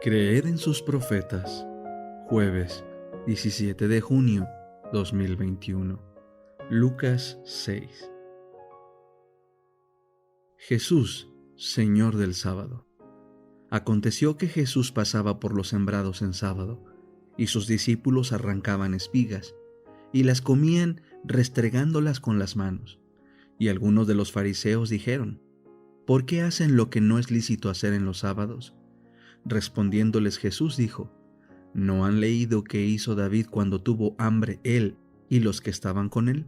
Creed en sus profetas. Jueves 17 de junio 2021. Lucas 6. Jesús, Señor del sábado. Aconteció que Jesús pasaba por los sembrados en sábado, y sus discípulos arrancaban espigas, y las comían restregándolas con las manos. Y algunos de los fariseos dijeron: ¿por qué hacen lo que no es lícito hacer en los sábados? Respondiéndoles Jesús dijo: ¿no han leído qué hizo David cuando tuvo hambre él y los que estaban con él?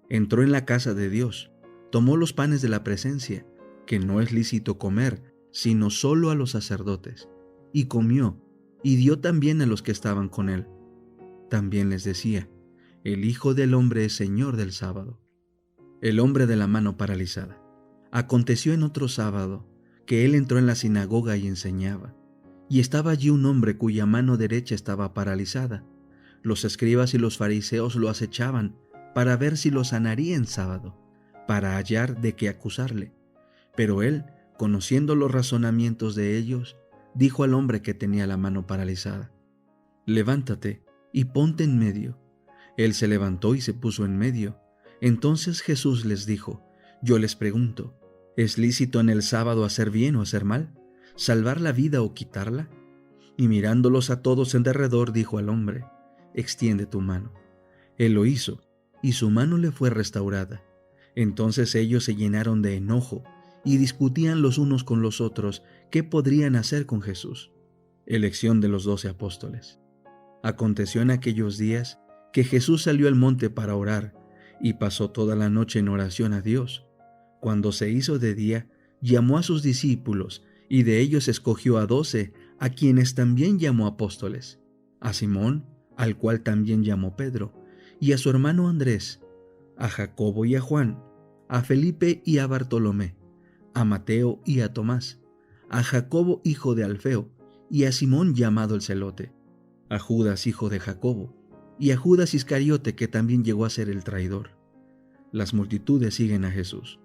Entró en la casa de Dios, tomó los panes de la presencia, que no es lícito comer, sino solo a los sacerdotes, y comió, y dio también a los que estaban con él. También les decía: el Hijo del Hombre es Señor del sábado. El hombre de la mano paralizada. Aconteció en otro sábado que él entró en la sinagoga y enseñaba, y estaba allí un hombre cuya mano derecha estaba paralizada. Los escribas y los fariseos lo acechaban para ver si lo sanaría en sábado, para hallar de qué acusarle. Pero él, conociendo los razonamientos de ellos, dijo al hombre que tenía la mano paralizada: levántate y ponte en medio. Él se levantó y se puso en medio. Entonces Jesús les dijo: yo les pregunto, ¿es lícito en el sábado hacer bien o hacer mal? ¿Salvar la vida o quitarla? Y mirándolos a todos en derredor, dijo al hombre: extiende tu mano. Él lo hizo, y su mano le fue restaurada. Entonces ellos se llenaron de enojo, y discutían los unos con los otros qué podrían hacer con Jesús. Elección de los 12 apóstoles. Aconteció en aquellos días que Jesús salió al monte para orar, y pasó toda la noche en oración a Dios. Cuando se hizo de día, llamó a sus discípulos, y de ellos escogió a 12, a quienes también llamó apóstoles: a Simón, al cual también llamó Pedro, y a su hermano Andrés, a Jacobo y a Juan, a Felipe y a Bartolomé, a Mateo y a Tomás, a Jacobo hijo de Alfeo, y a Simón llamado el Celote, a Judas hijo de Jacobo, y a Judas Iscariote, que también llegó a ser el traidor. Las multitudes siguen a Jesús.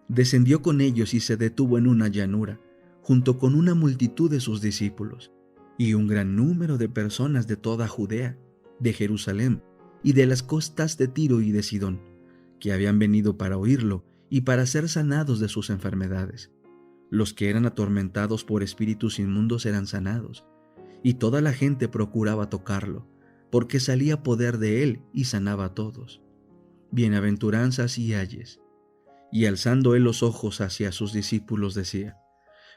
Descendió con ellos y se detuvo en una llanura, junto con una multitud de sus discípulos, y un gran número de personas de toda Judea, de Jerusalén, y de las costas de Tiro y de Sidón, que habían venido para oírlo y para ser sanados de sus enfermedades. Los que eran atormentados por espíritus inmundos eran sanados, y toda la gente procuraba tocarlo, porque salía poder de él y sanaba a todos. Bienaventuranzas y ayes. Y alzando él los ojos hacia sus discípulos decía: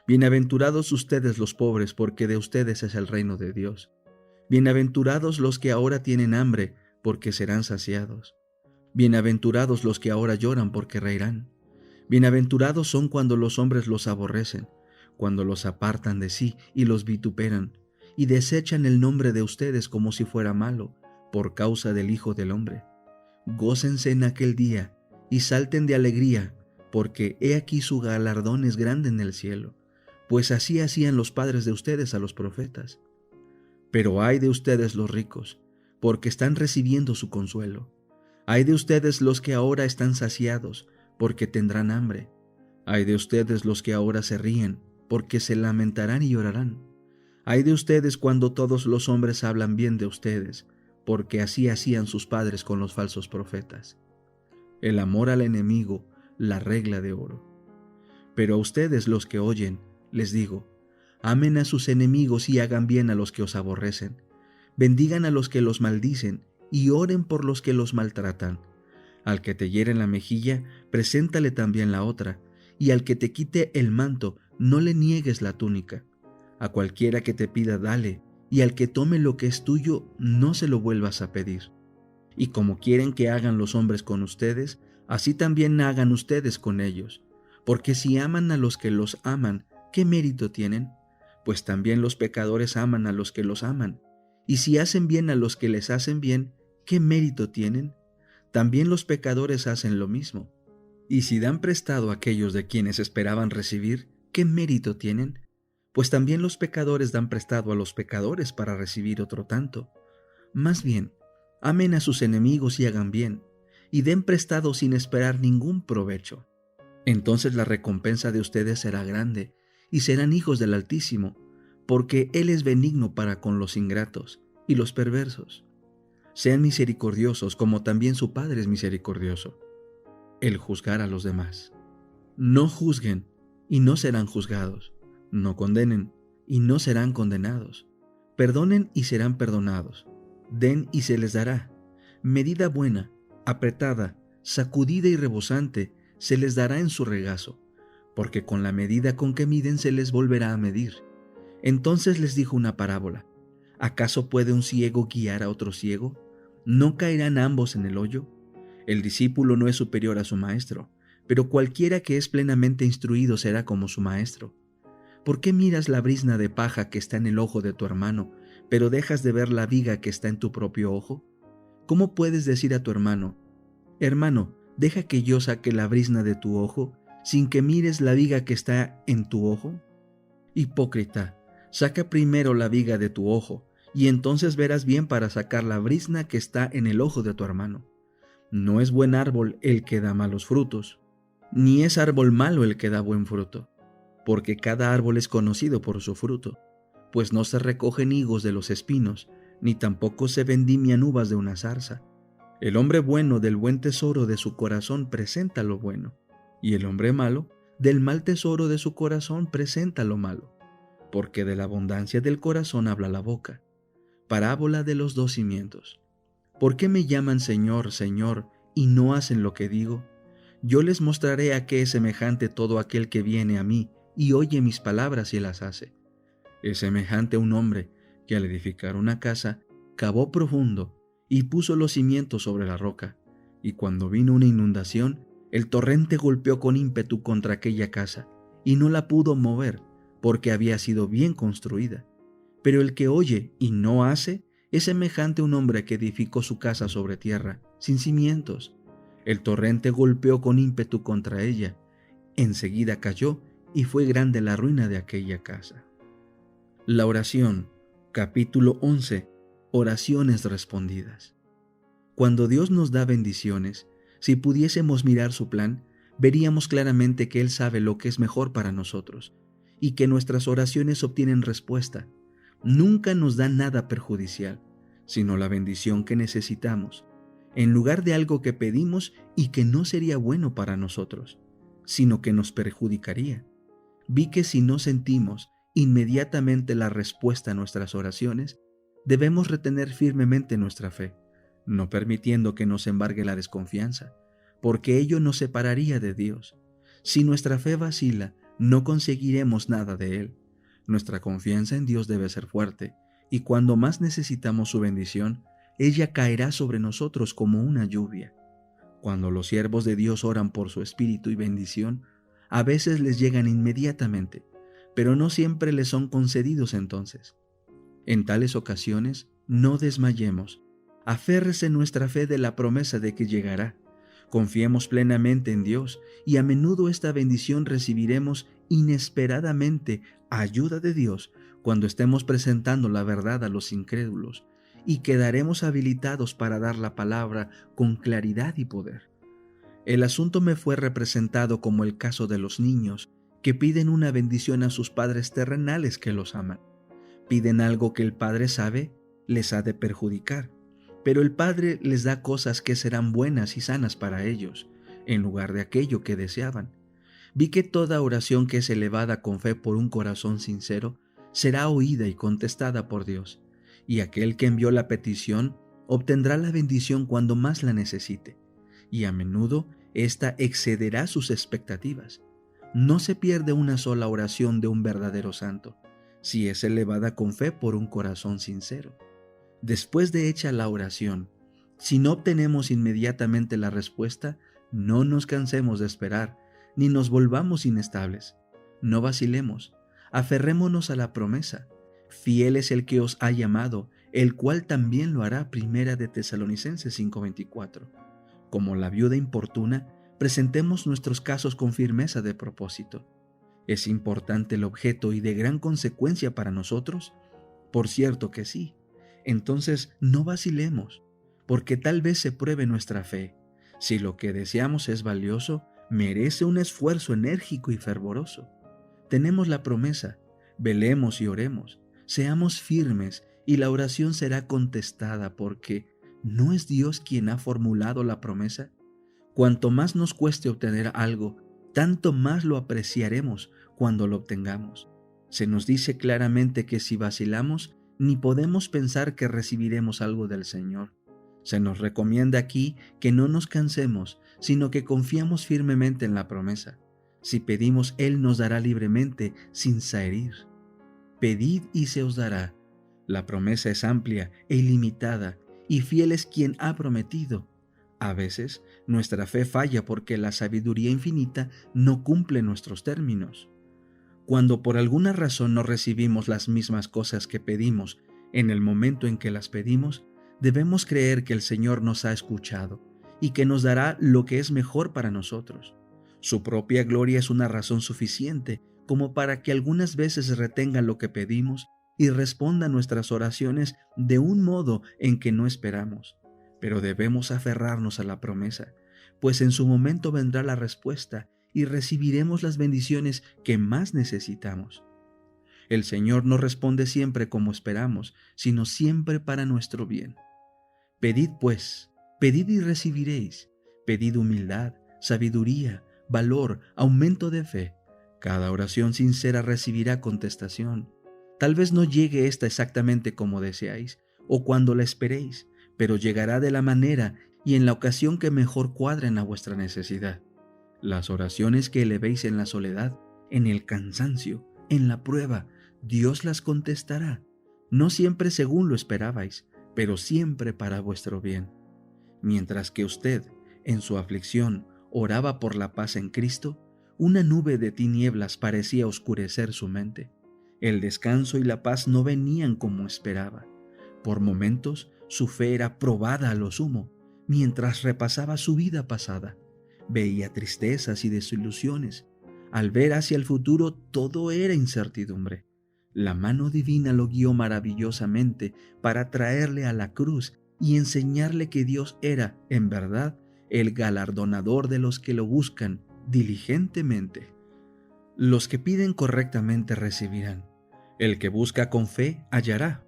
bienaventurados ustedes los pobres, porque de ustedes es el reino de Dios. Bienaventurados los que ahora tienen hambre, porque serán saciados. Bienaventurados los que ahora lloran, porque reirán. Bienaventurados son cuando los hombres los aborrecen, cuando los apartan de sí y los vituperan, y desechan el nombre de ustedes como si fuera malo, por causa del Hijo del Hombre. Gócense en aquel día y salten de alegría, porque he aquí su galardón es grande en el cielo, pues así hacían los padres de ustedes a los profetas. Pero ay de ustedes los ricos, porque están recibiendo su consuelo. Ay de ustedes los que ahora están saciados, porque tendrán hambre. Ay de ustedes los que ahora se ríen, porque se lamentarán y llorarán. Ay de ustedes cuando todos los hombres hablan bien de ustedes, porque así hacían sus padres con los falsos profetas. El amor al enemigo, la regla de oro. Pero a ustedes los que oyen, les digo: amen a sus enemigos y hagan bien a los que os aborrecen. Bendigan a los que los maldicen y oren por los que los maltratan. Al que te hiere en la mejilla, preséntale también la otra, y al que te quite el manto, no le niegues la túnica. A cualquiera que te pida, dale, y al que tome lo que es tuyo, no se lo vuelvas a pedir. Y como quieren que hagan los hombres con ustedes, así también hagan ustedes con ellos. Porque si aman a los que los aman, ¿qué mérito tienen? Pues también los pecadores aman a los que los aman. Y si hacen bien a los que les hacen bien, ¿qué mérito tienen? También los pecadores hacen lo mismo. Y si dan prestado a aquellos de quienes esperaban recibir, ¿qué mérito tienen? Pues también los pecadores dan prestado a los pecadores para recibir otro tanto. Más bien, amen a sus enemigos y hagan bien, y den prestado sin esperar ningún provecho. Entonces la recompensa de ustedes será grande, y serán hijos del Altísimo, porque Él es benigno para con los ingratos y los perversos. Sean misericordiosos como también su Padre es misericordioso. El juzgar a los demás. No juzguen y no serán juzgados. No condenen y no serán condenados. Perdonen y serán perdonados. Den y se les dará. Medida buena, apretada, sacudida y rebosante, se les dará en su regazo, porque con la medida con que miden se les volverá a medir. Entonces les dijo una parábola. ¿Acaso puede un ciego guiar a otro ciego? ¿No caerán ambos en el hoyo? El discípulo no es superior a su maestro, pero cualquiera que es plenamente instruido será como su maestro. ¿Por qué miras la brizna de paja que está en el ojo de tu hermano, pero dejas de ver la viga que está en tu propio ojo? ¿Cómo puedes decir a tu hermano, hermano, deja que yo saque la brizna de tu ojo, sin que mires la viga que está en tu ojo? Hipócrita, saca primero la viga de tu ojo, y entonces verás bien para sacar la brizna que está en el ojo de tu hermano. No es buen árbol el que da malos frutos, ni es árbol malo el que da buen fruto, porque cada árbol es conocido por su fruto, pues no se recogen higos de los espinos, ni tampoco se vendimian uvas de una zarza. El hombre bueno del buen tesoro de su corazón presenta lo bueno, y el hombre malo del mal tesoro de su corazón presenta lo malo, porque de la abundancia del corazón habla la boca. Parábola de los dos cimientos. ¿Por qué me llaman Señor, Señor, y no hacen lo que digo? Yo les mostraré a qué es semejante todo aquel que viene a mí y oye mis palabras y las hace. Es semejante a un hombre que al edificar una casa, cavó profundo y puso los cimientos sobre la roca, y cuando vino una inundación, el torrente golpeó con ímpetu contra aquella casa, y no la pudo mover, porque había sido bien construida. Pero el que oye y no hace, es semejante a un hombre que edificó su casa sobre tierra, sin cimientos. El torrente golpeó con ímpetu contra ella, enseguida cayó, y fue grande la ruina de aquella casa. La oración, capítulo 11. Oraciones respondidas. Cuando Dios nos da bendiciones, si pudiésemos mirar su plan, veríamos claramente que Él sabe lo que es mejor para nosotros, y que nuestras oraciones obtienen respuesta. Nunca nos da nada perjudicial, sino la bendición que necesitamos, en lugar de algo que pedimos y que no sería bueno para nosotros, sino que nos perjudicaría. Vi que si no sentimos inmediatamente la respuesta a nuestras oraciones, debemos retener firmemente nuestra fe, no permitiendo que nos embargue la desconfianza, porque ello nos separaría de Dios. Si nuestra fe vacila, no conseguiremos nada de Él. Nuestra confianza en Dios debe ser fuerte, y cuando más necesitamos su bendición, ella caerá sobre nosotros como una lluvia. Cuando los siervos de Dios oran por su espíritu y bendición, a veces les llegan inmediatamente, pero no siempre les son concedidos entonces. En tales ocasiones, no desmayemos. Aférrese nuestra fe de la promesa de que llegará. Confiemos plenamente en Dios y a menudo esta bendición recibiremos inesperadamente ayuda de Dios cuando estemos presentando la verdad a los incrédulos y quedaremos habilitados para dar la palabra con claridad y poder. El asunto me fue representado como el caso de los niños que piden una bendición a sus padres terrenales que los aman. Piden algo que el padre sabe les ha de perjudicar, pero el padre les da cosas que serán buenas y sanas para ellos, en lugar de aquello que deseaban. Vi que toda oración que es elevada con fe por un corazón sincero será oída y contestada por Dios, y aquel que envió la petición obtendrá la bendición cuando más la necesite, y a menudo ésta excederá sus expectativas. No se pierde una sola oración de un verdadero santo, si es elevada con fe por un corazón sincero. Después de hecha la oración, si no obtenemos inmediatamente la respuesta, no nos cansemos de esperar, ni nos volvamos inestables. No vacilemos, aferrémonos a la promesa. Fiel es el que os ha llamado, el cual también lo hará. Primera de Tesalonicenses 5:24. Como la viuda importuna, presentemos nuestros casos con firmeza de propósito. ¿Es importante el objeto y de gran consecuencia para nosotros? Por cierto que sí. Entonces no vacilemos, porque tal vez se pruebe nuestra fe. Si lo que deseamos es valioso, merece un esfuerzo enérgico y fervoroso. Tenemos la promesa, Velemos y oremos, seamos firmes y la oración será contestada porque ¿no es Dios quien ha formulado la promesa? Cuanto más nos cueste obtener algo, tanto más lo apreciaremos cuando lo obtengamos. Se nos dice claramente que si vacilamos, ni podemos pensar que recibiremos algo del Señor. Se nos recomienda aquí que no nos cansemos, sino que confiamos firmemente en la promesa. Si pedimos, Él nos dará libremente, sin zaherir. Pedid y se os dará. La promesa es amplia e ilimitada, y fiel es quien ha prometido. A veces, nuestra fe falla porque la sabiduría infinita no cumple nuestros términos. Cuando por alguna razón no recibimos las mismas cosas que pedimos en el momento en que las pedimos, debemos creer que el Señor nos ha escuchado y que nos dará lo que es mejor para nosotros. Su propia gloria es una razón suficiente como para que algunas veces retenga lo que pedimos y responda a nuestras oraciones de un modo en que no esperamos. Pero debemos aferrarnos a la promesa, pues en su momento vendrá la respuesta y recibiremos las bendiciones que más necesitamos. El Señor no responde siempre como esperamos, sino siempre para nuestro bien. Pedid pues, pedid y recibiréis. Pedid humildad, sabiduría, valor, aumento de fe. Cada oración sincera recibirá contestación. Tal vez no llegue esta exactamente como deseáis o cuando la esperéis, pero llegará de la manera y en la ocasión que mejor cuadren a vuestra necesidad. Las oraciones que elevéis en la soledad, en el cansancio, en la prueba, Dios las contestará, no siempre según lo esperabais, pero siempre para vuestro bien. Mientras que usted, en su aflicción, oraba por la paz en Cristo, una nube de tinieblas parecía oscurecer su mente. El descanso y la paz no venían como esperaba. Por momentos, su fe era probada a lo sumo, mientras repasaba su vida pasada. Veía tristezas y desilusiones. Al ver hacia el futuro, todo era incertidumbre. La mano divina lo guió maravillosamente para traerle a la cruz y enseñarle que Dios era, en verdad, el galardonador de los que lo buscan diligentemente. Los que piden correctamente recibirán. El que busca con fe hallará.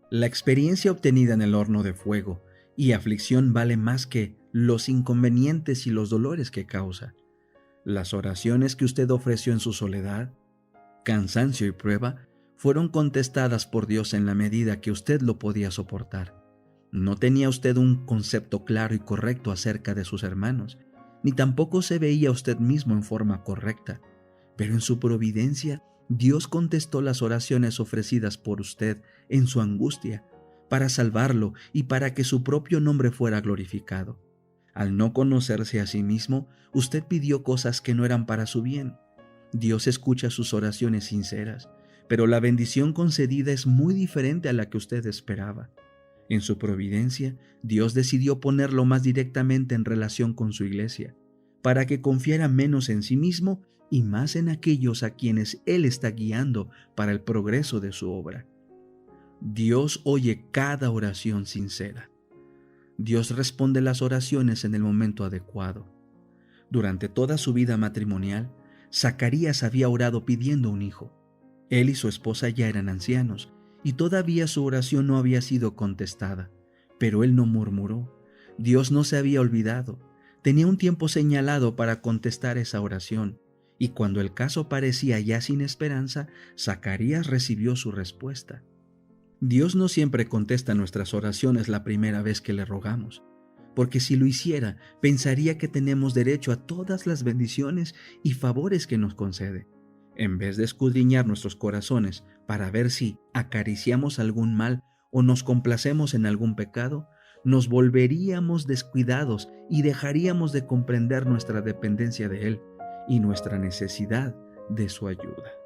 La experiencia obtenida en el horno de fuego y aflicción vale más que los inconvenientes y los dolores que causa. Las oraciones que usted ofreció en su soledad, cansancio y prueba fueron contestadas por Dios en la medida que usted lo podía soportar. No tenía usted un concepto claro y correcto acerca de sus hermanos, ni tampoco se veía usted mismo en forma correcta, pero en su providencia Dios contestó las oraciones ofrecidas por usted en su angustia, para salvarlo y para que su propio nombre fuera glorificado. Al no conocerse a sí mismo, usted pidió cosas que no eran para su bien. Dios escucha sus oraciones sinceras, pero la bendición concedida es muy diferente a la que usted esperaba. En su providencia, Dios decidió ponerlo más directamente en relación con su iglesia, para que confiara menos en sí mismo y más en aquellos a quienes Él está guiando para el progreso de su obra. Dios oye cada oración sincera. Dios responde las oraciones en el momento adecuado. Durante toda su vida matrimonial, Zacarías había orado pidiendo un hijo. Él y su esposa ya eran ancianos, y todavía su oración no había sido contestada. Pero él no murmuró. Dios no se había olvidado. Tenía un tiempo señalado para contestar esa oración, y cuando el caso parecía ya sin esperanza, Zacarías recibió su respuesta. Dios no siempre contesta nuestras oraciones la primera vez que le rogamos, porque si lo hiciera, pensaría que tenemos derecho a todas las bendiciones y favores que nos concede. En vez de escudriñar nuestros corazones para ver si acariciamos algún mal o nos complacemos en algún pecado, nos volveríamos descuidados y dejaríamos de comprender nuestra dependencia de Él y nuestra necesidad de su ayuda.